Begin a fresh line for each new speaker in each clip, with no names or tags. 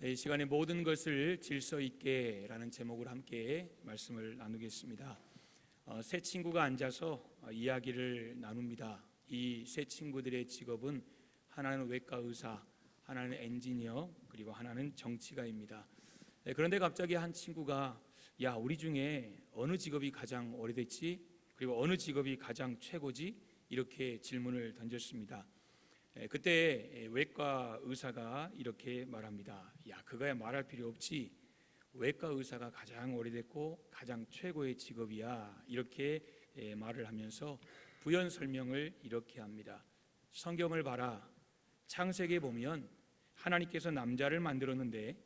이 시간에 모든 것을 질서 있게 라는 제목으로 함께 말씀을 나누겠습니다. 세 친구가 앉아서 이야기를 나눕니다. 이 세 친구들의 직업은 하나는 외과 의사, 하나는 엔지니어, 그리고 하나는 정치가입니다. 그런데 갑자기 한 친구가 야, 우리 중에 어느 직업이 가장 오래됐지? 그리고 어느 직업이 가장 최고지? 이렇게 질문을 던졌습니다. 그때 외과 의사가 이렇게 말합니다. 야, 그거야 말할 필요 없지. 외과 의사가 가장 오래됐고 가장 최고의 직업이야. 이렇게 말을 하면서 부연 설명을 이렇게 합니다. 성경을 봐라. 창세기에 보면 하나님께서 남자를 만들었는데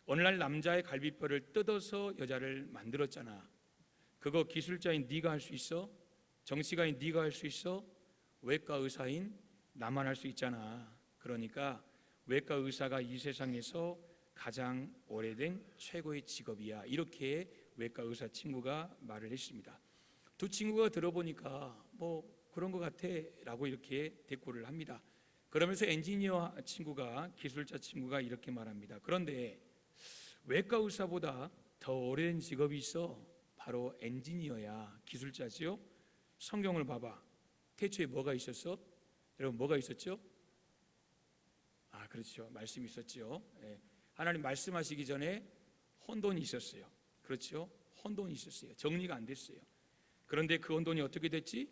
어느 날 남자의 갈비뼈를 뜯어서 여자를 만들었잖아. 그거 기술자인 네가 할 수 있어? 정치가인 네가 할 수 있어? 외과 의사인 나만 할 수 있잖아. 그러니까 외과 의사가 이 세상에서 가장 오래된 최고의 직업이야. 이렇게 외과 의사 친구가 말을 했습니다. 두 친구가 들어보니까 뭐 그런 것 같아 라고 이렇게 대꾸를 합니다. 그러면서 엔지니어 친구가, 기술자 친구가 이렇게 말합니다. 그런데 외과 의사보다 더 오래된 직업이 있어. 바로 엔지니어야. 기술자지요. 성경을 봐봐. 태초에 뭐가 있었어? 여러분, 뭐가 있었죠? 그렇죠. 말씀이 있었죠. 하나님 말씀하시기 전에 혼돈이 있었어요. 그렇죠. 혼돈이 있었어요. 정리가 안 됐어요. 그런데 그 혼돈이 어떻게 됐지?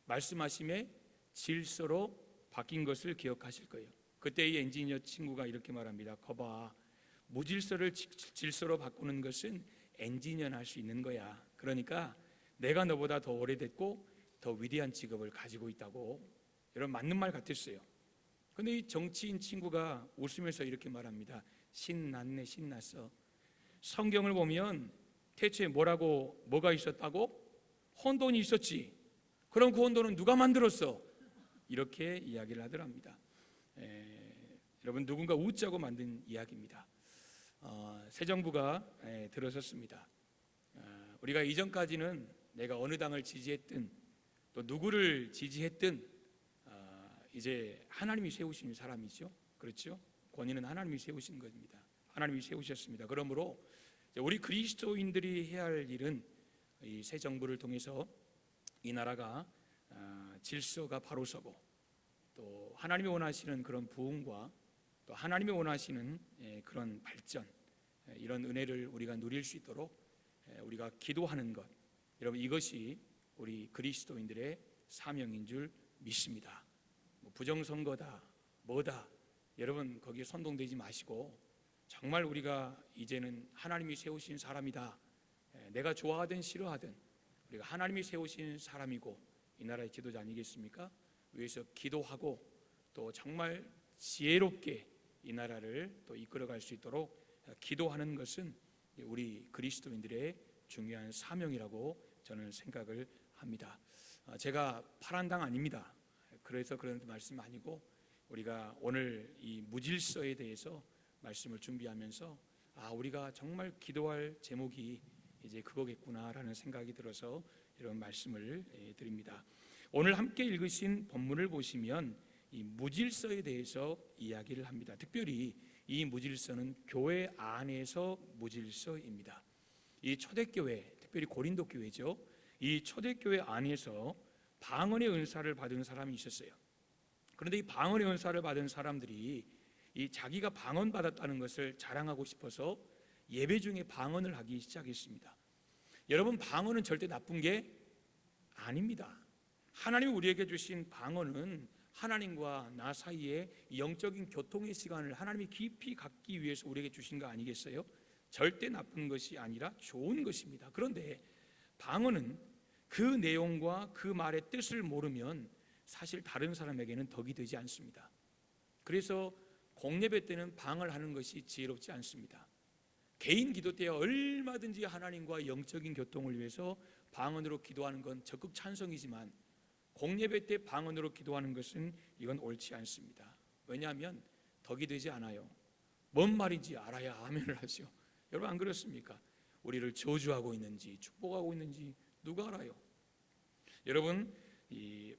말씀하심에 질서로 바뀐 것을 기억하실 거예요. 그때 이 엔지니어 친구가 이렇게 말합니다. 거봐, 무질서를 질서로 바꾸는 것은 엔지니어는 할 수 있는 거야. 그러니까 내가 너보다 더 오래됐고 더 위대한 직업을 가지고 있다고. 여러분, 맞는 말 같았어요. 근데 이 정치인 친구가 웃으면서 이렇게 말합니다. 신났네, 신났어. 성경을 보면 태초에 뭐가 있었다고? 혼돈이 있었지. 그럼 그 혼돈은 누가 만들었어? 이렇게 이야기를 하더랍니다. 여러분, 누군가 웃자고 만든 이야기입니다. 새 정부가 들어섰습니다. 우리가 이전까지는 내가 어느 당을 지지했든 또 누구를 지지했든 이제 하나님이 세우신 사람이죠. 그렇죠? 권위는 하나님이 세우신 겁니다. 하나님이 세우셨습니다. 그러므로 우리 그리스도인들이 해야 할 일은 이 새 정부를 통해서 이 나라가 질서가 바로 서고 또 하나님이 원하시는 그런 부흥과 또 하나님이 원하시는 그런 발전, 이런 은혜를 우리가 누릴 수 있도록 우리가 기도하는 것, 여러분, 이것이 우리 그리스도인들의 사명인 줄 믿습니다. 부정선거다 뭐다, 여러분 거기에 선동되지 마시고 정말 우리가 이제는 하나님이 세우신 사람이다. 내가 좋아하든 싫어하든 우리가 하나님이 세우신 사람이고 이 나라의 지도자 아니겠습니까? 위해서 기도하고 또 정말 지혜롭게 이 나라를 또 이끌어갈 수 있도록 기도하는 것은 우리 그리스도인들의 중요한 사명이라고 저는 생각을 합니다. 제가 파란 당 아닙니다. 그래서 그런 말씀 아니고 우리가 오늘 이 무질서에 대해서 말씀을 준비하면서 우리가 정말 기도할 제목이 이제 그거겠구나라는 생각이 들어서 이런 말씀을 드립니다. 오늘 함께 읽으신 본문을 보시면 이 무질서에 대해서 이야기를 합니다. 특별히 이 무질서는 교회 안에서 무질서입니다. 이 초대교회, 특별히 고린도 교회죠. 이 초대교회 안에서 방언의 은사를 받은 사람이 있었어요. 그런데 이 방언의 은사를 받은 사람들이 이 자기가 방언 받았다는 것을 자랑하고 싶어서 예배 중에 방언을 하기 시작했습니다. 여러분, 방언은 절대 나쁜 게 아닙니다. 하나님이 우리에게 주신 방언은 하나님과 나 사이에 영적인 교통의 시간을 하나님이 깊이 갖기 위해서 우리에게 주신 거 아니겠어요? 절대 나쁜 것이 아니라 좋은 것입니다. 그런데 방언은 그 내용과 그 말의 뜻을 모르면 사실 다른 사람에게는 덕이 되지 않습니다. 그래서 공예배 때는 방언을 하는 것이 지혜롭지 않습니다. 개인 기도 때 얼마든지 하나님과 영적인 교통을 위해서 방언으로 기도하는 건 적극 찬성이지만 공예배 때 방언으로 기도하는 것은 이건 옳지 않습니다. 왜냐하면 덕이 되지 않아요. 뭔 말인지 알아야 아멘을 하죠. 여러분, 안 그렇습니까? 우리를 저주하고 있는지 축복하고 있는지 누가 알아요? 여러분,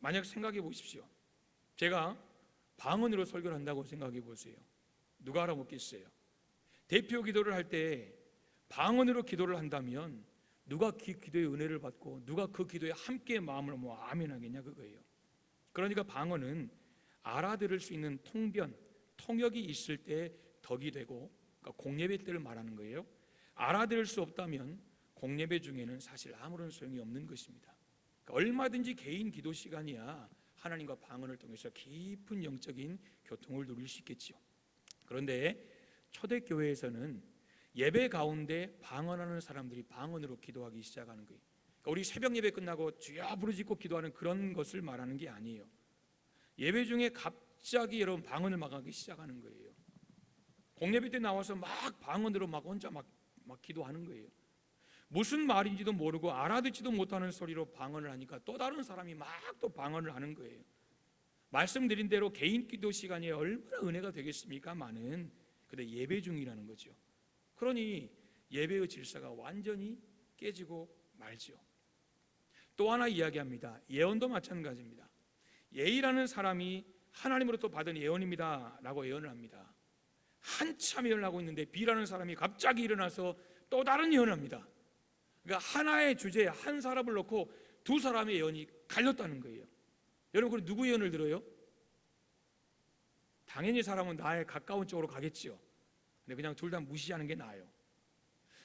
만약 생각해 보십시오. 제가 방언으로 설교를 한다고 생각해 보세요. 누가 알아먹겠어요? 대표 기도를 할 때 방언으로 기도를 한다면 누가 기도의 은혜를 받고 누가 그 기도에 함께 마음을 모아 아멘하겠냐 그거예요. 그러니까 방언은 알아들을 수 있는 통변, 통역이 있을 때 덕이 되고, 그러니까 공예배 때를 말하는 거예요. 알아들을 수 없다면 공예배 중에는 사실 아무런 소용이 없는 것입니다. 그러니까 얼마든지 개인 기도 시간이야 하나님과 방언을 통해서 깊은 영적인 교통을 누릴 수 있겠지요. 그런데 초대교회에서는 예배 가운데 방언하는 사람들이 방언으로 기도하기 시작하는 거예요. 그러니까 우리 새벽 예배 끝나고 주여 부르짖고 기도하는 그런 것을 말하는 게 아니에요. 예배 중에 갑자기 여러분 방언을 막 하기 시작하는 거예요. 공예배 때 나와서 막 방언으로 막 혼자 막 기도하는 거예요. 무슨 말인지도 모르고 알아듣지도 못하는 소리로 방언을 하니까 또 다른 사람이 막 또 방언을 하는 거예요. 말씀드린 대로 개인 기도 시간이 얼마나 은혜가 되겠습니까? 많은. 근데 예배 중이라는 거죠. 그러니 예배의 질서가 완전히 깨지고 말죠. 또 하나 이야기합니다. 예언도 마찬가지입니다. 예의라는 사람이 하나님으로부터 받은 예언입니다 라고 예언을 합니다. 한참 예언을 하고 있는데 B라는 사람이 갑자기 일어나서 또 다른 예언을 합니다. 그러니까 하나의 주제에 한 사람을 놓고 두 사람의 예언이 갈렸다는 거예요. 여러분, 그럼 누구 예언을 들어요? 당연히 사람은 나에 가까운 쪽으로 가겠지요. 근데 그냥 둘 다 무시하는 게 나아요.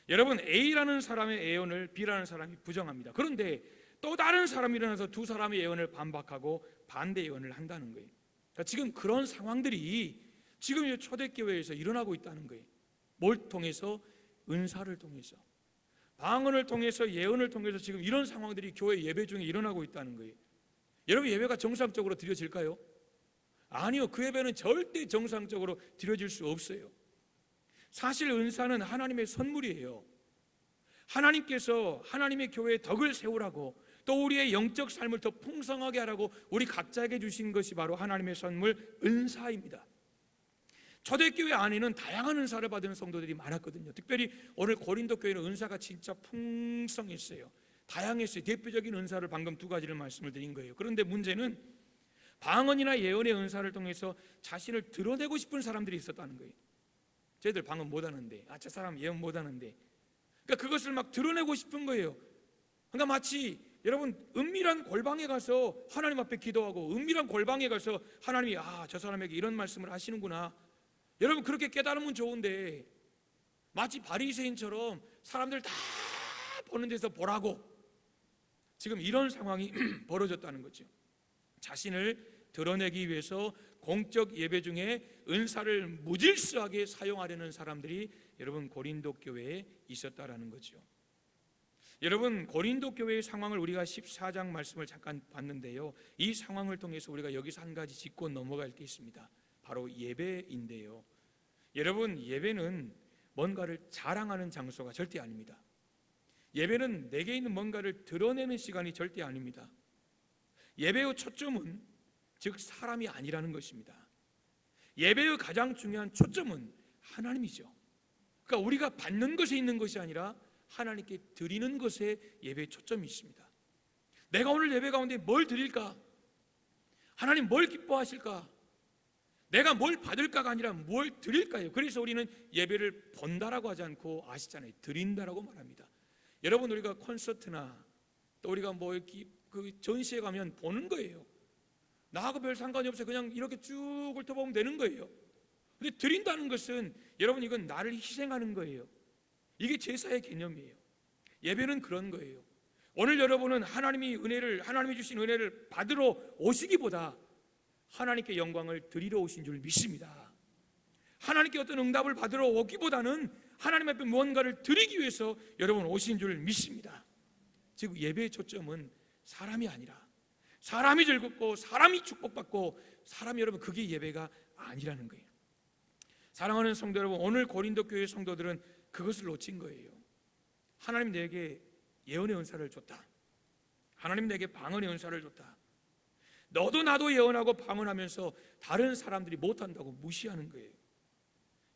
여러분, A라는 사람의 예언을 B라는 사람이 부정합니다. 그런데 또 다른 사람이 일어나서 두 사람의 예언을 반박하고 반대 예언을 한다는 거예요. 그러니까 지금 그런 상황들이 지금 초대교회에서 일어나고 있다는 거예요. 뭘 통해서? 은사를 통해서, 방언을 통해서, 예언을 통해서 지금 이런 상황들이 교회 예배 중에 일어나고 있다는 거예요. 여러분, 예배가 정상적으로 드려질까요? 아니요. 그 예배는 절대 정상적으로 드려질 수 없어요. 사실 은사는 하나님의 선물이에요. 하나님께서 하나님의 교회에 덕을 세우라고, 또 우리의 영적 삶을 더 풍성하게 하라고 우리 각자에게 주신 것이 바로 하나님의 선물 은사입니다. 초대교회 안에는 다양한 은사를 받은 성도들이 많았거든요. 특별히 오늘 고린도 교회는 은사가 진짜 풍성했어요. 다양했어요. 대표적인 은사를 방금 두 가지를 말씀을 드린 거예요. 그런데 문제는 방언이나 예언의 은사를 통해서 자신을 드러내고 싶은 사람들이 있었다는 거예요. 쟤들 방언 못하는데, 저 사람 예언 못하는데, 그러니까 그것을 막 드러내고 싶은 거예요. 그러니까 마치 여러분, 은밀한 골방에 가서 하나님 앞에 기도하고 은밀한 골방에 가서 하나님이 저 사람에게 이런 말씀을 하시는구나, 여러분 그렇게 깨달으면 좋은데 마치 바리새인처럼 사람들 다 보는 데서 보라고 지금 이런 상황이 벌어졌다는 거죠. 자신을 드러내기 위해서 공적 예배 중에 은사를 무질서하게 사용하려는 사람들이 여러분 고린도 교회에 있었다라는 거죠. 여러분, 고린도 교회의 상황을 우리가 14장 말씀을 잠깐 봤는데요, 이 상황을 통해서 우리가 여기서 한 가지 짚고 넘어갈 게 있습니다. 바로 예배인데요, 여러분, 예배는 뭔가를 자랑하는 장소가 절대 아닙니다. 예배는 내게 있는 뭔가를 드러내는 시간이 절대 아닙니다. 예배의 초점은 즉 사람이 아니라는 것입니다. 예배의 가장 중요한 초점은 하나님이죠. 그러니까 우리가 받는 것에 있는 것이 아니라 하나님께 드리는 것에 예배의 초점이 있습니다. 내가 오늘 예배 가운데 뭘 드릴까? 하나님 뭘 기뻐하실까? 내가 뭘 받을까가 아니라 뭘 드릴까요? 그래서 우리는 예배를 본다라고 하지 않고 아시잖아요, 드린다라고 말합니다. 여러분, 우리가 콘서트나 또 우리가 그 전시회 가면 보는 거예요. 나하고 별 상관이 없어요. 그냥 이렇게 쭉 훑어보면 되는 거예요. 근데 드린다는 것은 여러분, 이건 나를 희생하는 거예요. 이게 제사의 개념이에요. 예배는 그런 거예요. 오늘 여러분은 하나님이 주신 은혜를 받으러 오시기보다 하나님께 영광을 드리러 오신 줄 믿습니다. 하나님께 어떤 응답을 받으러 오기보다는 하나님 앞에 무언가를 드리기 위해서 여러분 오신 줄 믿습니다. 즉 예배의 초점은 사람이 아니라, 사람이 즐겁고 사람이 축복받고 사람이, 여러분 그게 예배가 아니라는 거예요. 사랑하는 성도 여러분, 오늘 고린도 교회 성도들은 그것을 놓친 거예요. 하나님 내게 예언의 은사를 줬다, 하나님 내게 방언의 은사를 줬다, 너도 나도 예언하고 방언하면서 다른 사람들이 못한다고 무시하는 거예요.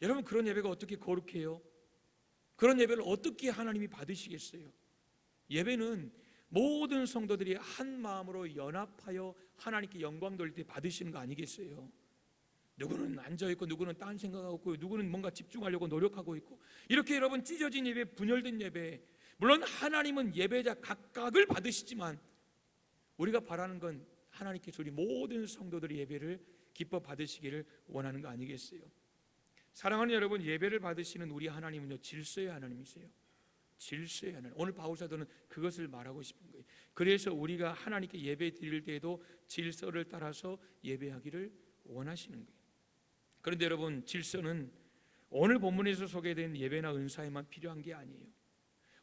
여러분, 그런 예배가 어떻게 거룩해요? 그런 예배를 어떻게 하나님이 받으시겠어요? 예배는 모든 성도들이 한 마음으로 연합하여 하나님께 영광 돌릴 때 받으시는 거 아니겠어요? 누구는 앉아있고 누구는 딴 생각하고 있고 누구는 뭔가 집중하려고 노력하고 있고, 이렇게 여러분 찢어진 예배, 분열된 예배, 물론 하나님은 예배자 각각을 받으시지만 우리가 바라는 건 하나님께서 우리 모든 성도들의 예배를 기뻐 받으시기를 원하는 거 아니겠어요? 사랑하는 여러분, 예배를 받으시는 우리 하나님은요, 질서의 하나님이세요. 질서의 하나님. 오늘 바울 사도는 그것을 말하고 싶은 거예요. 그래서 우리가 하나님께 예배 드릴 때에도 질서를 따라서 예배하기를 원하시는 거예요. 그런데 여러분, 질서는 오늘 본문에서 소개된 예배나 은사에만 필요한 게 아니에요.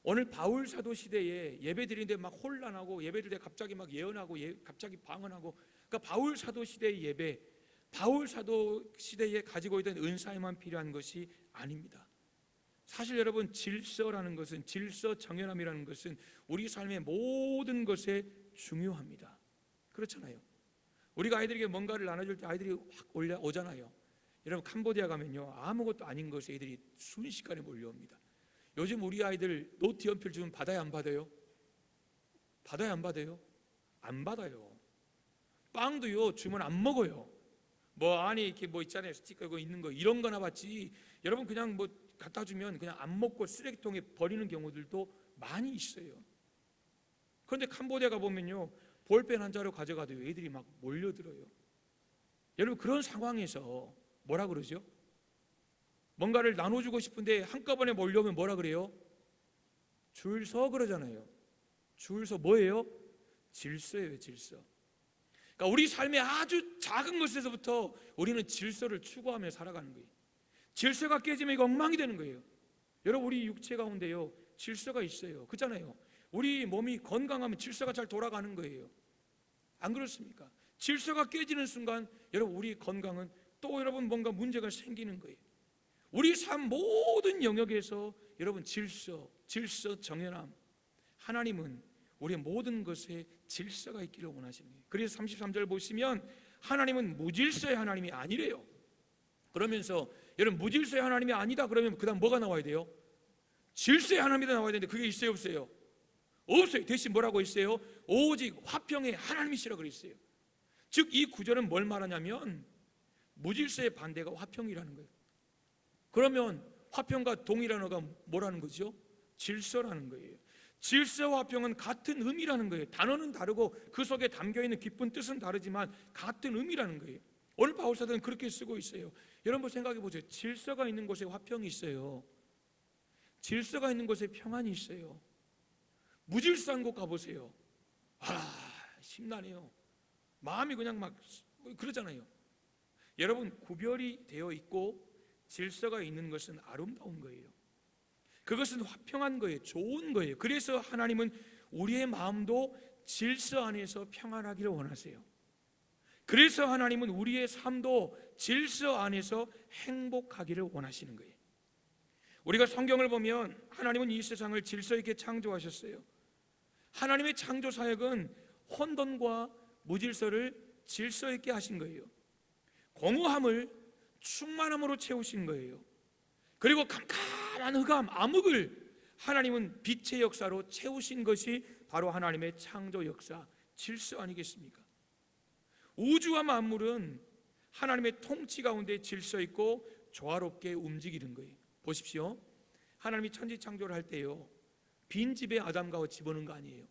오늘 바울 사도 시대에 예배 드리는데 막 혼란하고, 예배 드릴 때 갑자기 막 예언하고 갑자기 방언하고, 그러니까 바울 사도 시대의 예배, 바울 사도 시대에 가지고 있던 은사에만 필요한 것이 아닙니다. 사실 여러분, 질서라는 것은, 질서 정연함이라는 것은 우리 삶의 모든 것에 중요합니다. 그렇잖아요. 우리가 아이들에게 뭔가를 나눠줄 때 아이들이 확 오잖아요. 여러분, 캄보디아 가면요, 아무것도 아닌 것에 애들이 순식간에 몰려옵니다. 요즘 우리 아이들 노트 연필 주면 받아요, 안 받아요? 받아요, 안 받아요? 안 받아요. 빵도요, 주면 안 먹어요. 뭐 안에 이렇게 뭐 있잖아요, 스티커 있는 거, 이런 거나 받지. 여러분, 그냥 뭐 갖다 주면 그냥 안 먹고 쓰레기통에 버리는 경우들도 많이 있어요. 그런데 캄보디아 가보면요, 볼펜 한 자루 가져가도 애들이 막 몰려들어요. 여러분, 그런 상황에서 뭐라 그러죠? 뭔가를 나눠주고 싶은데 한꺼번에 몰려오면 뭐라 그래요? 줄 서 그러잖아요. 줄 서 뭐예요? 질서예요, 질서. 그러니까 우리 삶의 아주 작은 것에서부터 우리는 질서를 추구하며 살아가는 거예요. 질서가 깨지면 이거 엉망이 되는 거예요. 여러분, 우리 육체 가운데요, 질서가 있어요. 그렇잖아요. 우리 몸이 건강하면 질서가 잘 돌아가는 거예요. 안 그렇습니까? 질서가 깨지는 순간 여러분, 우리 건강은 또 여러분 뭔가 문제가 생기는 거예요. 우리 삶 모든 영역에서 여러분, 질서 정연함. 하나님은 우리의 모든 것에 질서가 있기를 원하시는 거예요. 그래서 33절 보시면 하나님은 무질서의 하나님이 아니래요. 그러면서 여러분, 무질서의 하나님이 아니다 그러면 그 다음 뭐가 나와야 돼요? 질서의 하나님이 나와야 되는데 그게 있어요, 없어요? 없어요. 대신 뭐라고 했어요? 오직 화평의 하나님이시라 그랬어요. 즉 이 구절은 뭘 말하냐면 무질서의 반대가 화평이라는 거예요. 그러면 화평과 동일한어가 뭐라는 거죠? 질서라는 거예요. 질서와 화평은 같은 의미라는 거예요. 단어는 다르고 그 속에 담겨있는 깊은 뜻은 다르지만 같은 의미라는 거예요. 오늘 바울 사도는 그렇게 쓰고 있어요. 여러분 생각해 보세요. 질서가 있는 곳에 화평이 있어요. 질서가 있는 곳에 평안이 있어요. 무질서한 곳 가보세요. 심란해요. 마음이 그냥 막 그러잖아요. 여러분, 구별이 되어 있고 질서가 있는 것은 아름다운 거예요. 그것은 화평한 거예요. 좋은 거예요. 그래서 하나님은 우리의 마음도 질서 안에서 평안하기를 원하세요. 그래서 하나님은 우리의 삶도 질서 안에서 행복하기를 원하시는 거예요. 우리가 성경을 보면 하나님은 이 세상을 질서 있게 창조하셨어요. 하나님의 창조 사역은 혼돈과 무질서를 질서 있게 하신 거예요. 공허함을 충만함으로 채우신 거예요. 그리고 캄캄한 흑암, 암흑을 하나님은 빛의 역사로 채우신 것이 바로 하나님의 창조 역사, 질서 아니겠습니까? 우주와 만물은 하나님의 통치 가운데 질서 있고 조화롭게 움직이는 거예요. 보십시오. 하나님이 천지 창조를 할 때요, 빈 집에 아담과 하와 집어넣은 거 아니에요.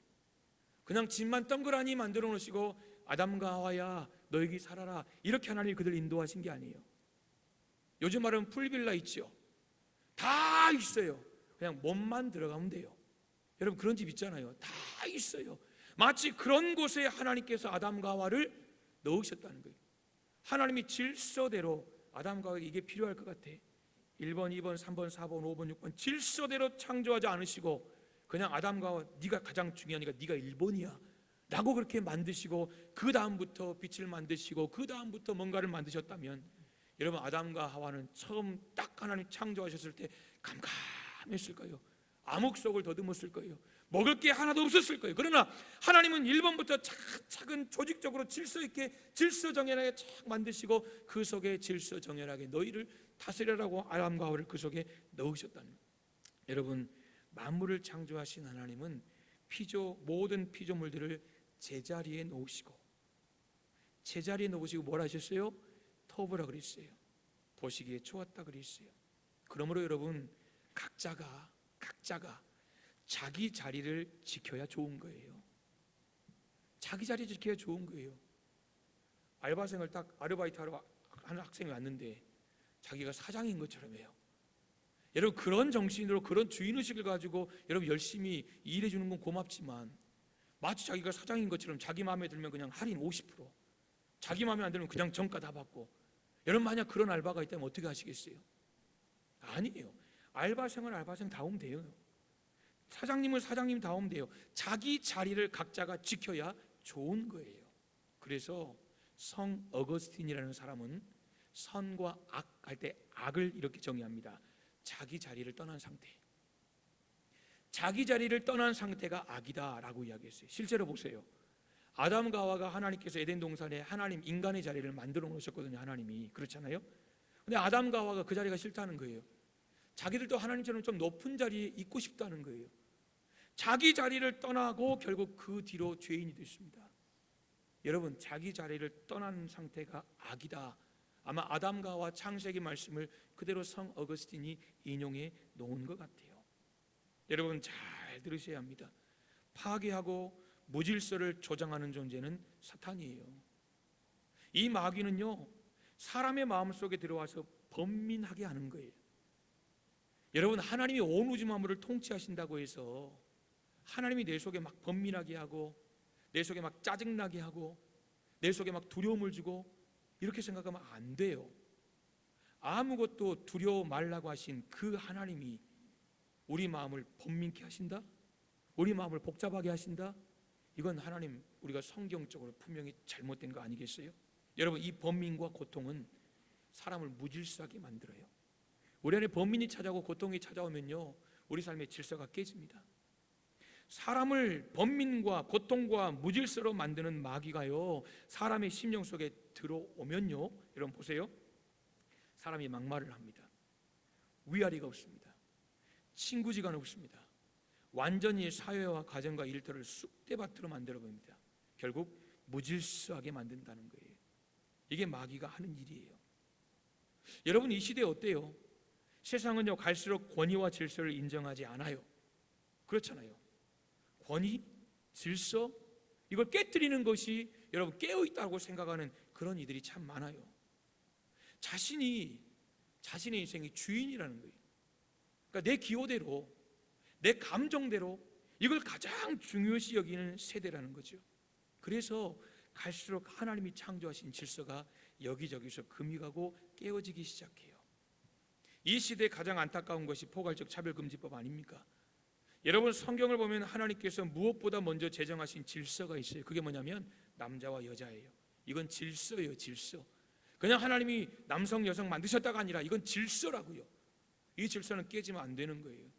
그냥 집만 덩그라니 만들어 놓으시고 아담과 하와야 너 여기 살아라, 이렇게 하나님이 그들 인도하신 게 아니에요. 요즘 말하면 풀빌라 있죠. 다 있어요. 그냥 몸만 들어가면 돼요. 여러분, 그런 집 있잖아요. 다 있어요. 마치 그런 곳에 하나님께서 아담과 하와를 넣으셨다는 거예요. 하나님이 질서대로 아담과 하와에게 이게 필요할 것 같아. 1번, 2번, 3번, 4번, 5번, 6번 질서대로 창조하지 않으시고 그냥 아담과 하와 네가 가장 중요하니까 네가 1번이야 라고 그렇게 만드시고 그 다음부터 빛을 만드시고 그 다음부터 뭔가를 만드셨다면, 여러분, 아담과 하와는 처음 딱 하나님 창조하셨을 때 캄캄했을까요? 암흑 속을 더듬었을 거예요. 먹을 게 하나도 없었을 거예요. 그러나 하나님은 1번부터 차근차근 조직적으로 질서 있게 질서 정연하게 착 만드시고 그 속에 질서 정연하게 너희를 다스리라고 아담과 하와를 그 속에 넣으셨다는 거예요. 여러분, 만물을 창조하신 하나님은 모든 피조물들을 제자리에 놓으시고 뭐라 하셨어요? 터보라 그랬어요. 보시기에 좋았다 그랬어요. 그러므로 여러분, 각자가 자기 자리를 지켜야 좋은 거예요. 자기 자리 지켜야 좋은 거예요. 알바생을 딱 아르바이트 하러 하는 학생이 왔는데 자기가 사장인 것처럼 해요. 여러분, 그런 정신으로, 그런 주인의식을 가지고 여러분 열심히 일해 주는 건 고맙지만, 마치 자기가 사장인 것처럼 자기 마음에 들면 그냥 할인 50%, 자기 마음에 안 들면 그냥 정가 다 받고, 여러분 만약 그런 알바가 있다면 어떻게 하시겠어요? 아니에요. 알바생은 알바생다움 돼요. 사장님은 사장님다움 돼요. 자기 자리를 각자가 지켜야 좋은 거예요. 그래서 성 어거스틴이라는 사람은 선과 악 할 때 악을 이렇게 정의합니다. 자기 자리를 떠난 상태. 자기 자리를 떠난 상태가 악이다라고 이야기했어요. 실제로 보세요. 아담과 하와가 하나님께서 에덴 동산에 하나님 인간의 자리를 만들어 놓으셨거든요. 하나님이. 그렇잖아요. 근데 아담과 하와가 그 자리가 싫다는 거예요. 자기들도 하나님처럼 좀 높은 자리에 있고 싶다는 거예요. 자기 자리를 떠나고 결국 그 뒤로 죄인이 됐습니다. 여러분, 자기 자리를 떠난 상태가 악이다. 아마 아담과 하와 창세기 말씀을 그대로 성 어거스틴이 인용해 놓은 것 같아요. 여러분, 잘 들으셔야 합니다. 파괴하고 무질서를 조장하는 존재는 사탄이에요. 이 마귀는요, 사람의 마음속에 들어와서 번민하게 하는 거예요. 여러분, 하나님이 온 우주 만물을 통치하신다고 해서 하나님이 내 속에 막 번민하게 하고, 내 속에 막 짜증나게 하고, 내 속에 막 두려움을 주고, 이렇게 생각하면 안 돼요. 아무것도 두려워 말라고 하신 그 하나님이 우리 마음을 번민케 하신다? 우리 마음을 복잡하게 하신다? 이건 하나님, 우리가 성경적으로 분명히 잘못된 거 아니겠어요? 여러분, 이 번민과 고통은 사람을 무질서하게 만들어요. 우리 안에 번민이 찾아오고 고통이 찾아오면요, 우리 삶의 질서가 깨집니다. 사람을 번민과 고통과 무질서로 만드는 마귀가요, 사람의 심령 속에 들어오면요, 여러분 보세요, 사람이 막말을 합니다. 위아래가 없습니다. 친구지간 없습니다. 완전히 사회와 가정과 일터를 쑥대밭으로 만들어버립니다. 결국 무질서하게 만든다는 거예요. 이게 마귀가 하는 일이에요. 여러분, 이 시대에 어때요? 세상은요, 갈수록 권위와 질서를 인정하지 않아요. 그렇잖아요. 권위, 질서, 이걸 깨뜨리는 것이 여러분 깨어있다고 생각하는 그런 이들이 참 많아요. 자신의 인생이 주인이라는 거예요. 그러니까 내 기호대로, 내 감정대로 이걸 가장 중요시 여기는 세대라는 거죠. 그래서 갈수록 하나님이 창조하신 질서가 여기저기서 금이 가고 깨어지기 시작해요. 이 시대에 가장 안타까운 것이 포괄적 차별금지법 아닙니까? 여러분, 성경을 보면 하나님께서 무엇보다 먼저 제정하신 질서가 있어요. 그게 뭐냐면 남자와 여자예요. 이건 질서예요. 질서. 그냥 하나님이 남성 여성 만드셨다가 아니라 이건 질서라고요. 이 질서는 깨지면 안 되는 거예요.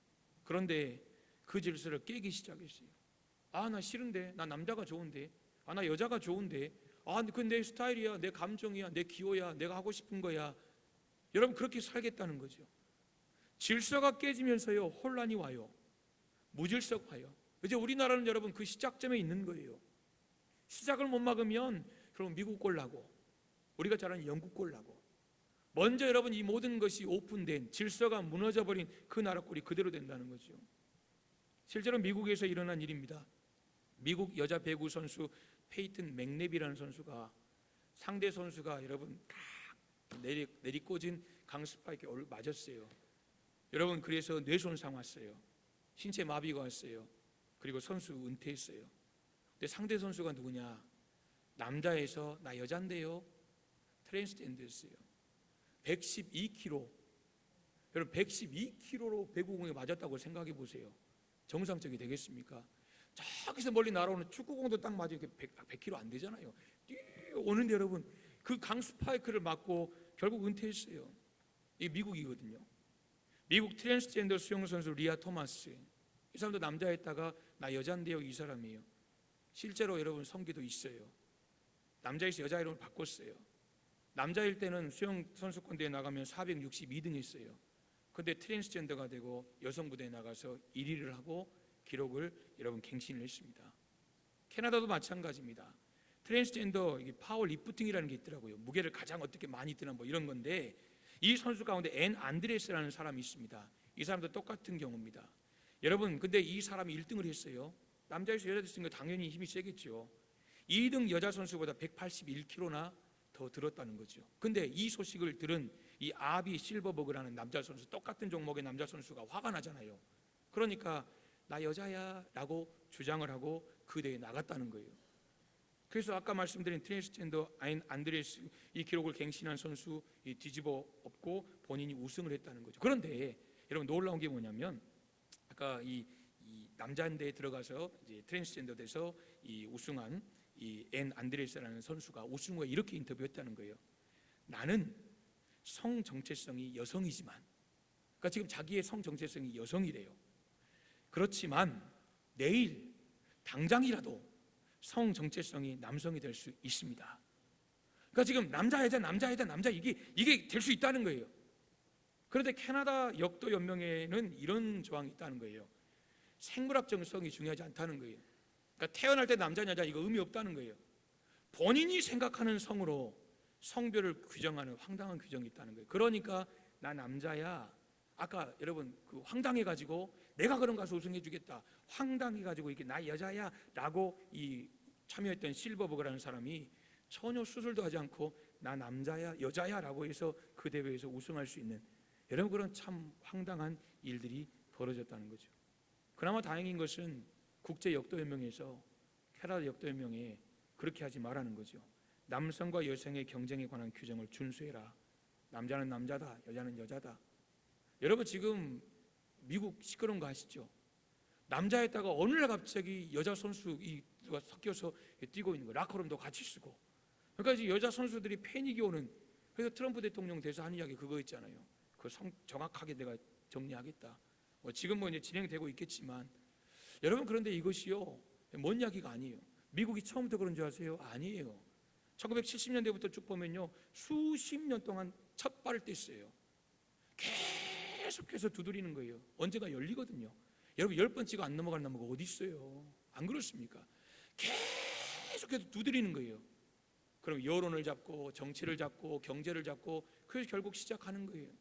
그런데 그 질서를 깨기 시작했어요. 아, 나 싫은데, 나 남자가 좋은데, 아, 나 여자가 좋은데, 아, 그건 내 스타일이야, 내 감정이야, 내 기호야, 내가 하고 싶은 거야. 여러분, 그렇게 살겠다는 거죠. 질서가 깨지면서요, 혼란이 와요. 무질서가 와요. 이제 우리나라는 여러분 그 시작점에 있는 거예요. 시작을 못 막으면 그럼 미국 꼴 나고, 우리가 잘 아는 영국 꼴 나고, 먼저 여러분 이 모든 것이 오픈된, 질서가 무너져버린 그 나라 꼴이 그대로 된다는 거죠. 실제로 미국에서 일어난 일입니다. 미국 여자 배구 선수 페이튼 맥랩이라는 선수가, 상대 선수가 여러분 딱 내리꽂은 강스파이크에 맞았어요. 여러분, 그래서 뇌손상 왔어요. 신체 마비가 왔어요. 그리고 선수 은퇴했어요. 근데 상대 선수가 누구냐? 남자에서 나 여잔데요, 트랜스젠더였어요. 112kg. 여러분, 112kg로 배구공에 맞았다고 생각해 보세요. 정상적이 되겠습니까? 저기서 멀리 날아오는 축구공도 딱 맞으면 100kg 안 되잖아요. 뛰어오는데 여러분, 그 강스파이크를 맞고 결국 은퇴했어요. 이게 미국이거든요. 미국 트랜스젠더 수영선수 리아 토마스, 이 사람도 남자였다가 나 여잔데요, 이 사람이에요. 실제로 여러분 성기도 있어요. 남자에서 여자 이름을 바꿨어요. 남자일 때는 수영 선수권대회 나가면 462등 했어요. 근데 트랜스젠더가 되고 여성 부대에 나가서 1위를 하고 기록을 여러분 갱신을 했습니다. 캐나다도 마찬가지입니다. 트랜스젠더 파워 리프팅이라는 게 있더라고요. 무게를 가장 어떻게 많이 드나 뭐 이런 건데, 이 선수 가운데 앤 안드레스라는 사람이 있습니다. 이 사람도 똑같은 경우입니다. 여러분, 근데 이 사람이 1등을 했어요. 남자에서 여자 됐으니까 당연히 힘이 세겠죠. 2등 여자 선수보다 181kg나 더 들었다는 거죠. 근데 이 소식을 들은 이 아비 실버버그라는 남자 선수, 똑같은 종목의 남자 선수가 화가 나잖아요. 그러니까 나 여자야 라고 주장을 하고 그 대회에 나갔다는 거예요. 그래서 아까 말씀드린 트랜스젠더 앤 안드레스, 이 기록을 갱신한 선수 뒤집어 엎고 본인이 우승을 했다는 거죠. 그런데 여러분, 놀라운 게 뭐냐면, 아까 이 남자인대에 들어가서 이제 트랜스젠더 돼서 이 우승한 이 앤 안드레스라는 선수가 우승 후에 이렇게 인터뷰했다는 거예요. 나는 성 정체성이 여성이지만, 그러니까 지금 자기의 성 정체성이 여성이래요. 그렇지만 내일 당장이라도 성 정체성이 남성이 될 수 있습니다. 그러니까 지금 남자 여자 남자 여자 남자 이게 될 수 있다는 거예요. 그런데 캐나다 역도 연맹에는 이런 조항이 있다는 거예요. 생물학 정성이 중요하지 않다는 거예요. 그러니까 태어날 때 남자 여자 이거 의미 없다는 거예요. 본인이 생각하는 성으로 성별을 규정하는 황당한 규정이 있다는 거예요. 그러니까 나 남자야, 아까 여러분 그 황당해가지고 내가 그런 가서 우승해주겠다, 황당해가지고 이게 나 여자야 라고 이 참여했던 실버버그라는 사람이 전혀 수술도 하지 않고 나 남자야 여자야 라고 해서 그 대회에서 우승할 수 있는, 여러분 그런 참 황당한 일들이 벌어졌다는 거죠. 그나마 다행인 것은 국제역도연맹에서, 캐나다 역도연맹에 그렇게 하지 말라는 거죠. 남성과 여성의 경쟁에 관한 규정을 준수해라. 남자는 남자다, 여자는 여자다. 여러분 지금 미국 시끄러운 거 아시죠? 남자였다가 어느 날 갑자기 여자 선수가 섞여서 뛰고 있는 거예요. 라커룸도 같이 쓰고. 그러니까 이제 여자 선수들이 패닉이 오는. 그래서 트럼프 대통령 돼서 한 이야기 그거 있잖아요. 그 정확하게 내가 정리하겠다. 지금 뭐 이제 진행되고 있겠지만, 여러분 그런데 이것이요 뭔 이야기가 아니에요. 미국이 처음부터 그런 줄 아세요? 아니에요. 1970년대부터 쭉 보면요 수십 년 동안 첫 발을 뗐어요. 계속해서 두드리는 거예요. 언제가 열리거든요. 여러분 10번 안 넘어가는 나무가 어디 있어요? 안 그렇습니까? 계속해서 두드리는 거예요. 그럼 여론을 잡고 정치를 잡고 경제를 잡고, 그래서 결국 시작하는 거예요.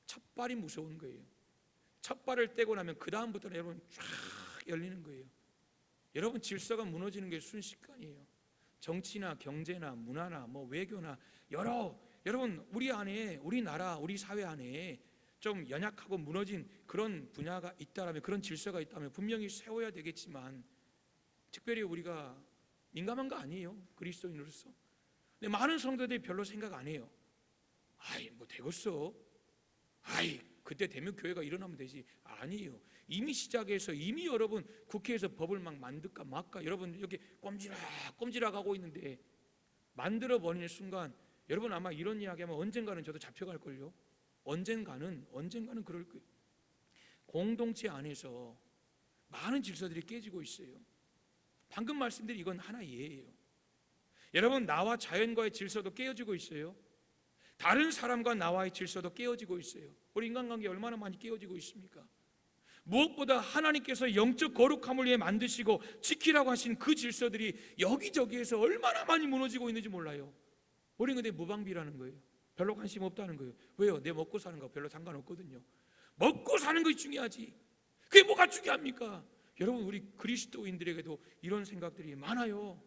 첫 발이 무서운 거예요. 첫 발을 떼고 나면 그 다음부터는 여러분 쫙 열리는 거예요. 여러분 질서가 무너지는 게 순식간이에요. 정치나 경제나 문화나 뭐 외교나 여러분 우리 안에, 우리나라 우리 사회 안에 좀 연약하고 무너진 그런 분야가 있다라면, 그런 질서가 있다면 분명히 세워야 되겠지만, 특별히 우리가 민감한 거 아니에요, 그리스도인으로서. 근데 많은 성도들이 별로 생각 안 해요. 아이 뭐 되겠어, 아이 그때 되면 교회가 일어나면 되지. 아니에요. 이미 시작해서 이미 여러분 국회에서 법을 막 만들까 말까, 여러분 이렇게 꼼지락 하고 있는데, 만들어 버리는 순간 여러분 아마 이런 이야기하면 언젠가는 저도 잡혀갈걸요. 언젠가는 그럴 거예요. 공동체 안에서 많은 질서들이 깨지고 있어요. 방금 말씀드린 이건 하나의 예예요. 여러분 나와 자연과의 질서도 깨어지고 있어요. 다른 사람과 나와의 질서도 깨어지고 있어요. 우리 인간관계 얼마나 많이 깨어지고 있습니까? 무엇보다 하나님께서 영적 거룩함을 위해 만드시고 지키라고 하신 그 질서들이 여기저기에서 얼마나 많이 무너지고 있는지 몰라요. 우리는 근데 무방비라는 거예요. 별로 관심 없다는 거예요. 왜요? 내 먹고 사는 거 별로 상관없거든요. 먹고 사는 것이 중요하지. 그게 뭐가 중요합니까? 여러분 우리 그리스도인들에게도 이런 생각들이 많아요.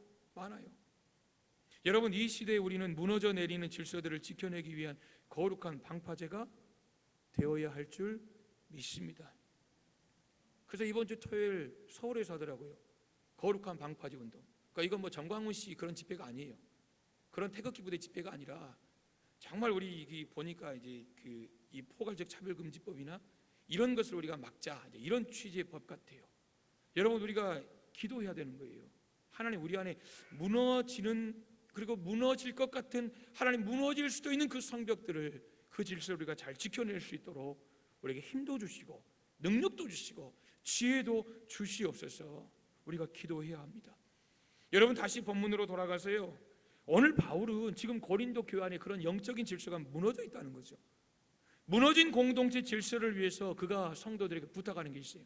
여러분 이 시대에 우리는 무너져 내리는 질서들을 지켜내기 위한 거룩한 방파제가 되어야 할 줄 믿습니다. 그래서 이번 주 토요일 서울에서 하더라고요. 거룩한 방파제 운동. 그러니까 이건 뭐 정광훈 씨 그런 집회가 아니에요. 그런 태극기 부대 집회가 아니라 정말 우리 보니까 이제 이 포괄적 차별금지법이나 이런 것을 우리가 막자, 이런 취지의 법 같아요. 여러분 우리가 기도해야 되는 거예요. 하나님 우리 안에 무너지는, 그리고 무너질 것 같은, 하나님 무너질 수도 있는 그 성벽들을, 그 질서를 우리가 잘 지켜낼 수 있도록 우리에게 힘도 주시고 능력도 주시고 지혜도 주시옵소서. 우리가 기도해야 합니다. 여러분 다시 본문으로 돌아가서요, 오늘 바울은 지금 고린도 교회 안에 그런 영적인 질서가 무너져 있다는 거죠. 무너진 공동체 질서를 위해서 그가 성도들에게 부탁하는 게 있어요.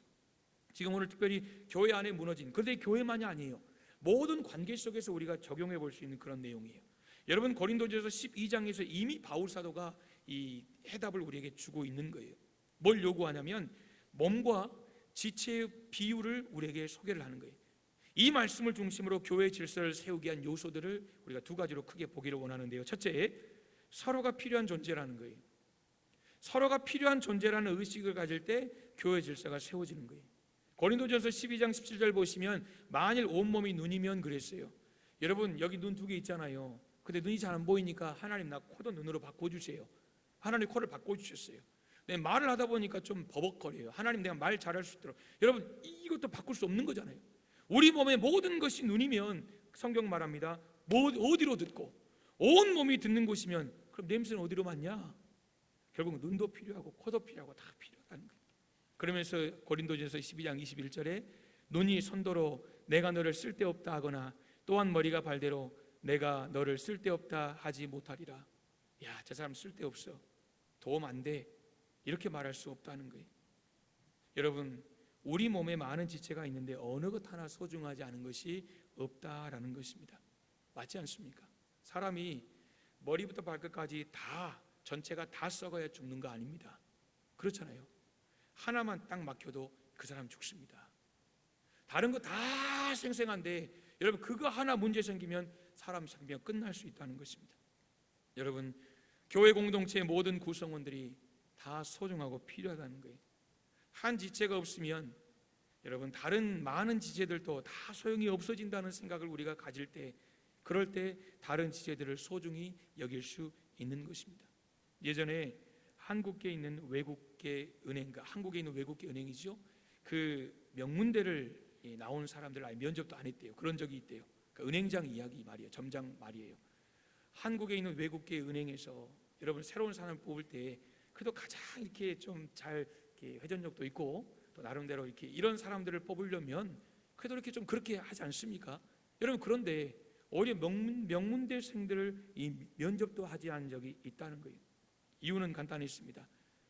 지금 오늘 특별히 교회 안에 무너진, 그런데 교회만이 아니에요. 모든 관계 속에서 우리가 적용해 볼 수 있는 그런 내용이에요. 여러분, 고린도전서 12장에서 이미 바울 사도가 이 해답을 우리에게 주고 있는 거예요. 뭘 요구하냐면 몸과 지체의 비율을 우리에게 소개를 하는 거예요. 이 말씀을 중심으로 교회 질서를 세우기 위한 요소들을 우리가 두 가지로 크게 보기를 원하는데요. 첫째, 서로가 필요한 존재라는 거예요. 서로가 필요한 존재라는 의식을 가질 때 교회 질서가 세워지는 거예요. 고린도전서 12장 17절 보시면 만일 온몸이 눈이면 그랬어요. 여러분, 여기 눈 두 개 있잖아요. 근데 눈이 잘 안 보이니까 하나님 나 코도 눈으로 바꿔주세요. 하나님 코를 바꿔주셨어요. 근데 말을 하다 보니까 좀 버벅거려요. 하나님 내가 말 잘할 수 있도록. 여러분, 이것도 바꿀 수 없는 거잖아요. 우리 몸의 모든 것이 눈이면 성경 말합니다. 어디로 듣고 온 몸이 듣는 곳이면 그럼 냄새는 어디로 맡냐? 결국 눈도 필요하고 코도 필요하고 다 필요하다는 거예요. 그러면서 고린도전서 12장 21절에 눈이 손도로 내가 너를 쓸데없다 하거나 또한 머리가 발대로 내가 너를 쓸데없다 하지 못하리라. 야, 저 사람 쓸데없어, 도움 안 돼, 이렇게 말할 수 없다는 거예요. 여러분, 우리 몸에 많은 지체가 있는데 어느 것 하나 소중하지 않은 것이 없다라는 것입니다. 맞지 않습니까? 사람이 머리부터 발끝까지 다 전체가 다 썩어야 죽는 거 아닙니다. 그렇잖아요. 하나만 딱 막혀도 그 사람 죽습니다. 다른 거 다 생생한데 여러분, 그거 하나 문제 생기면 사람 생명 끝날 수 있다는 것입니다. 여러분, 교회 공동체의 모든 구성원들이 다 소중하고 필요하다는 거예요. 한 지체가 없으면 여러분, 다른 많은 지체들도 다 소용이 없어진다는 생각을 우리가 가질 때, 그럴 때 다른 지체들을 소중히 여길 수 있는 것입니다. 예전에 한국에 있는 외국계 은행가, 한국에 있는 외국계 은행이죠. 그 명문대를 나온 사람들 아예 면접도 안 했대요. 그런 적이 있대요. 그러니까 은행장 이야기 말이에요. 점장 말이에요. 한국에 있는 외국계 은행에서 여러분 새로운 사람을 뽑을 때 그래도 가장 이렇게 좀 잘 회전력도 있고 또 나름대로 이렇게 이런 사람들을 뽑으려면 그래도 이렇게 좀 그렇게 하지 않습니까? 여러분, 그런데 오히려 명문대생들을 이 면접도 하지 않은 적이 있다는 거예요. 이유는 간단했습니다.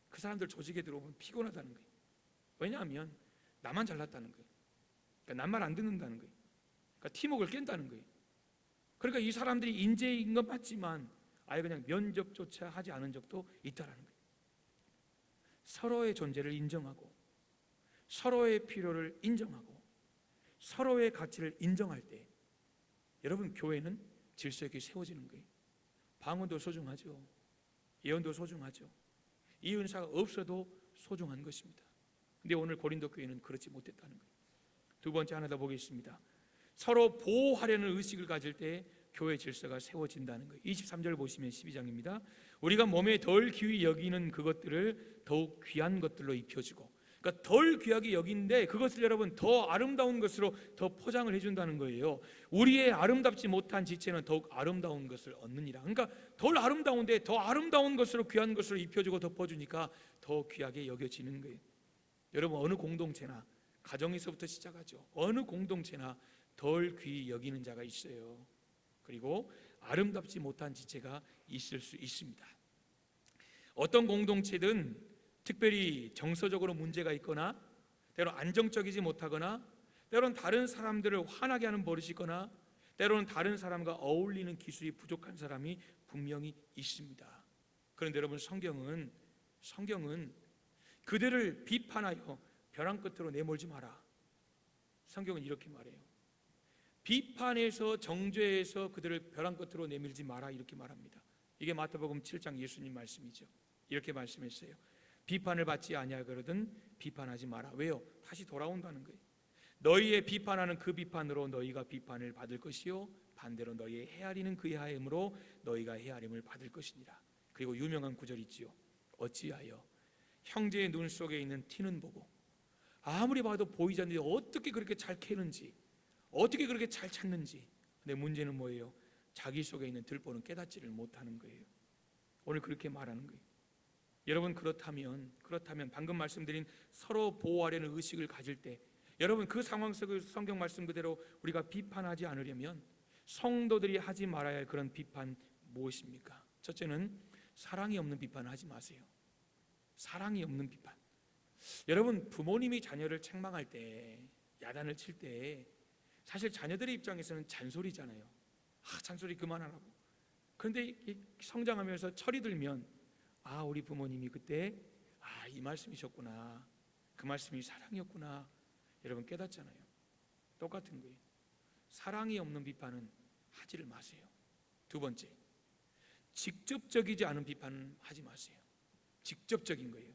그 사람들 조직에 들어오면 피곤하다는 거예요. 왜냐하면 나만 잘났다는 거예요. 그러니까 남 말 안 듣는다는 거예요. 그러니까 팀워크를 깬다는 거예요. 그러니까 이 사람들이 인재인 건 맞지만 아예 그냥 면접조차 하지 않은 적도 있다라는 거예요. 서로의 존재를 인정하고 서로의 필요를 인정하고 서로의 가치를 인정할 때 여러분, 교회는 질서 있게 세워지는 거예요. 방언도 소중하죠. 예언도 소중하죠. 이 은사가 없어도 소중한 것입니다. 근데 오늘 고린도 교회는 그렇지 못했다는 거예요. 두 번째 하나 더 보겠습니다. 서로 보호하려는 의식을 가질 때 교회 질서가 세워진다는 거예요. 23절 보시면 12장입니다. 우리가 몸에 덜 귀히 여기는 그것들을 더욱 귀한 것들로 입혀주고, 그러니까 덜 귀하게 여기는데 그것을 여러분 더 아름다운 것으로 더 포장을 해준다는 거예요. 우리의 아름답지 못한 지체는 더욱 아름다운 것을 얻느니라. 그러니까 덜 아름다운데 더 아름다운 것으로 귀한 것으로 입혀주고 덮어주니까 더 귀하게 여겨지는 거예요. 여러분, 어느 공동체나 가정에서부터 시작하죠. 어느 공동체나 덜 귀히 여기는 자가 있어요. 그리고 아름답지 못한 지체가 있을 수 있습니다. 어떤 공동체든 특별히 정서적으로 문제가 있거나 때로는 안정적이지 못하거나 때로는 다른 사람들을 화나게 하는 버릇이 있거나 때로는 다른 사람과 어울리는 기술이 부족한 사람이 분명히 있습니다. 그런데 여러분, 성경은 그들을 비판하여 벼랑 끝으로 내몰지 마라. 성경은 이렇게 말해요. 비판해서 정죄해서 그들을 벼랑 끝으로 내밀지 마라, 이렇게 말합니다. 이게 마태복음 7장 예수님 말씀이죠. 이렇게 말씀했어요. 비판을 받지 아니하거든 비판하지 마라. 왜요? 다시 돌아온다는 거예요. 너희의 비판하는 그 비판으로 너희가 비판을 받을 것이요 반대로 너희의 헤아리는 그 헤아림으로 너희가 헤아림을 받을 것이니라. 그리고 유명한 구절 있지요. 어찌하여 형제의 눈 속에 있는 티는 보고 아무리 봐도 보이지 않는데 어떻게 그렇게 잘 캐는지, 어떻게 그렇게 잘 찾는지. 근데 문제는 뭐예요? 자기 속에 있는 들보는 깨닫지를 못하는 거예요. 오늘 그렇게 말하는 거예요. 여러분, 그렇다면 방금 말씀드린 서로 보호하려는 의식을 가질 때 여러분, 그 상황 속에서 성경 말씀 그대로 우리가 비판하지 않으려면 성도들이 하지 말아야 할 그런 비판 무엇입니까? 첫째는 사랑이 없는 비판을 하지 마세요. 사랑이 없는 비판. 여러분, 부모님이 자녀를 책망할 때, 야단을 칠 때 사실 자녀들의 입장에서는 잔소리잖아요. 잔소리 그만하라고. 그런데 성장하면서 철이 들면 우리 부모님이 그때 이 말씀이셨구나, 그 말씀이 사랑이었구나, 여러분 깨닫잖아요. 똑같은 거예요. 사랑이 없는 비판은 하지를 마세요. 두 번째, 직접적이지 않은 비판은 하지 마세요. 직접적인 거예요.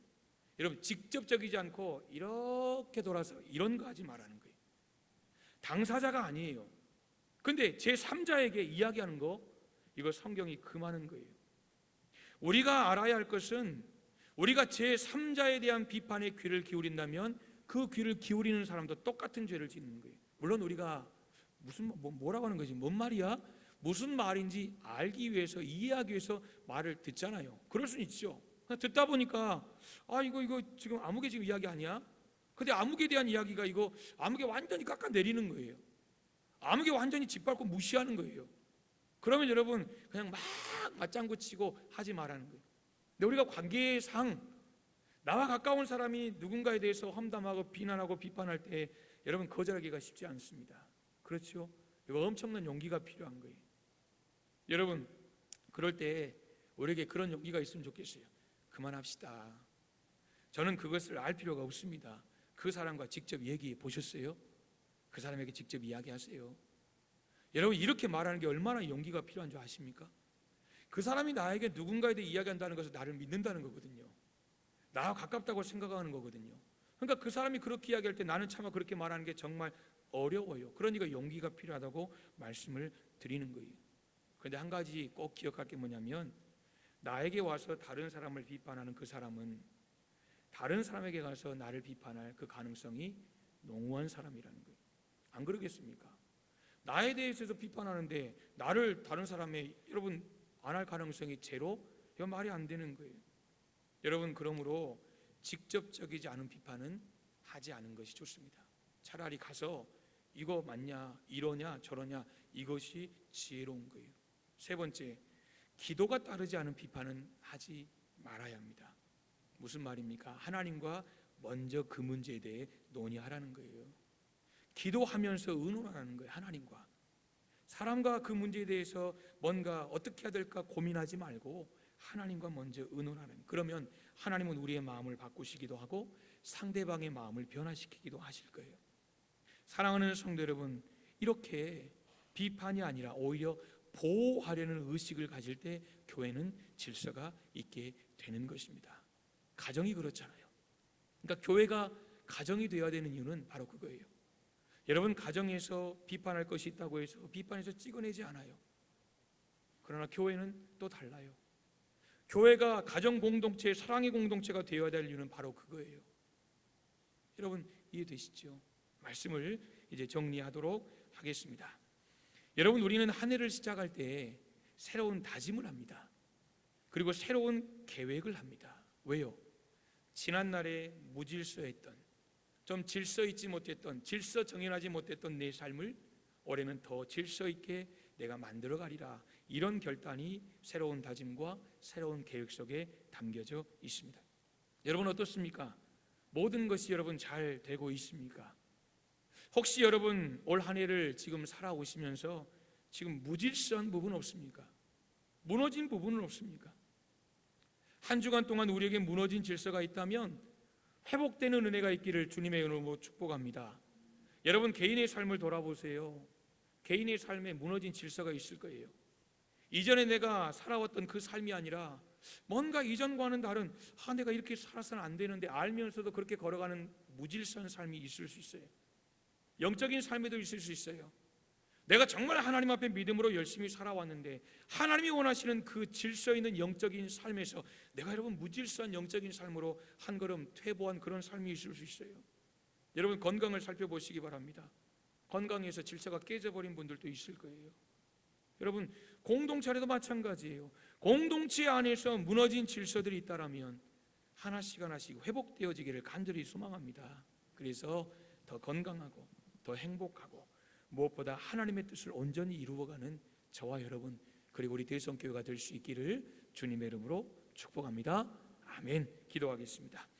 여러분, 직접적이지 않고 이렇게 돌아서 이런 거 하지 말라는 거예요. 당사자가 아니에요. 근데 제3자에게 이야기하는 거, 이거 성경이 금하는 거예요. 우리가 알아야 할 것은, 우리가 제3자에 대한 비판에 귀를 기울인다면 그 귀를 기울이는 사람도 똑같은 죄를 짓는 거예요. 물론 우리가 뭐라고 하는 거지, 뭔 말이야? 무슨 말인지 알기 위해서, 이해하기 위해서 말을 듣잖아요. 그럴 수는 있죠. 듣다 보니까 이거 지금 아무개 지금 이야기 아니야? 근데 아무개에 대한 이야기가 이거 아무개 완전히 깎아내리는 거예요. 아무개 완전히 짓밟고 무시하는 거예요. 그러면 여러분 그냥 막 맞장구 치고 하지 말라는 거예요. 근데 우리가 관계상 나와 가까운 사람이 누군가에 대해서 험담하고 비난하고 비판할 때 여러분 거절하기가 쉽지 않습니다. 그렇죠? 이거 엄청난 용기가 필요한 거예요. 여러분, 그럴 때 우리에게 그런 용기가 있으면 좋겠어요. 그만합시다. 저는 그것을 알 필요가 없습니다. 그 사람과 직접 얘기해 보셨어요? 그 사람에게 직접 이야기하세요. 여러분, 이렇게 말하는 게 얼마나 용기가 필요한 줄 아십니까? 그 사람이 나에게 누군가에 대해 이야기한다는 것은 나를 믿는다는 거거든요. 나와 가깝다고 생각하는 거거든요. 그러니까 그 사람이 그렇게 이야기할 때 나는 차마 그렇게 말하는 게 정말 어려워요. 그러니까 용기가 필요하다고 말씀을 드리는 거예요. 그런데 한 가지 꼭 기억할 게 뭐냐면, 나에게 와서 다른 사람을 비판하는 그 사람은 다른 사람에게 가서 나를 비판할 그 가능성이 농후한 사람이라는 거예요. 안 그러겠습니까? 나에 대해서 비판하는데 나를 다른 사람의, 여러분, 안 할 가능성이 제로? 이거 말이 안 되는 거예요. 여러분, 그러므로 직접적이지 않은 비판은 하지 않은 것이 좋습니다. 차라리 가서 이거 맞냐, 이러냐, 저러냐, 이것이 지혜로운 거예요. 세 번째, 기도가 따르지 않은 비판은 하지 말아야 합니다. 무슨 말입니까? 하나님과 먼저 그 문제에 대해 논의하라는 거예요. 기도하면서 의논하라는 거예요. 하나님과. 사람과 그 문제에 대해서 뭔가 어떻게 해야 될까 고민하지 말고 하나님과 먼저 의논하는. 그러면 하나님은 우리의 마음을 바꾸시기도 하고 상대방의 마음을 변화시키기도 하실 거예요. 사랑하는 성도 여러분, 이렇게 비판이 아니라 오히려 보호하려는 의식을 가질 때 교회는 질서가 있게 되는 것입니다. 가정이 그렇잖아요. 그러니까 교회가 가정이 되어야 되는 이유는 바로 그거예요. 여러분, 가정에서 비판할 것이 있다고 해서 비판해서 찍어내지 않아요. 그러나 교회는 또 달라요. 교회가 가정 공동체, 사랑의 공동체가 되어야 될 이유는 바로 그거예요. 여러분, 이해되시죠? 말씀을 이제 정리하도록 하겠습니다. 여러분, 우리는 한 해를 시작할 때 새로운 다짐을 합니다. 그리고 새로운 계획을 합니다. 왜요? 지난날에 무질서했던, 좀 질서 있지 못했던, 질서 정연하지 못했던 내 삶을 올해는 더 질서 있게 내가 만들어 가리라. 이런 결단이 새로운 다짐과 새로운 계획 속에 담겨져 있습니다. 여러분 어떻습니까? 모든 것이 여러분 잘 되고 있습니까? 혹시 여러분 올 한 해를 지금 살아오시면서 지금 무질서한 부분 없습니까? 무너진 부분은 없습니까? 한 주간 동안 우리에게 무너진 질서가 있다면 회복되는 은혜가 있기를 주님의 이름으로 축복합니다. 여러분, 개인의 삶을 돌아보세요. 개인의 삶에 무너진 질서가 있을 거예요. 이전에 내가 살아왔던 그 삶이 아니라 뭔가 이전과는 다른, 내가 이렇게 살아서는 안 되는데 알면서도 그렇게 걸어가는 무질서한 삶이 있을 수 있어요. 영적인 삶에도 있을 수 있어요. 내가 정말 하나님 앞에 믿음으로 열심히 살아왔는데 하나님이 원하시는 그 질서 있는 영적인 삶에서 내가 여러분 무질서한 영적인 삶으로 한 걸음 퇴보한 그런 삶이 있을 수 있어요. 여러분, 건강을 살펴보시기 바랍니다. 건강에서 질서가 깨져버린 분들도 있을 거예요. 여러분, 공동체에도 마찬가지예요. 공동체 안에서 무너진 질서들이 있다라면 하나씩 하나씩 회복되어지기를 간절히 소망합니다. 그래서 더 건강하고 더 행복하고 무엇보다 하나님의 뜻을 온전히 이루어가는 저와 여러분, 그리고 우리 대성교회가 될 수 있기를 주님의 이름으로 축복합니다. 아멘. 기도하겠습니다.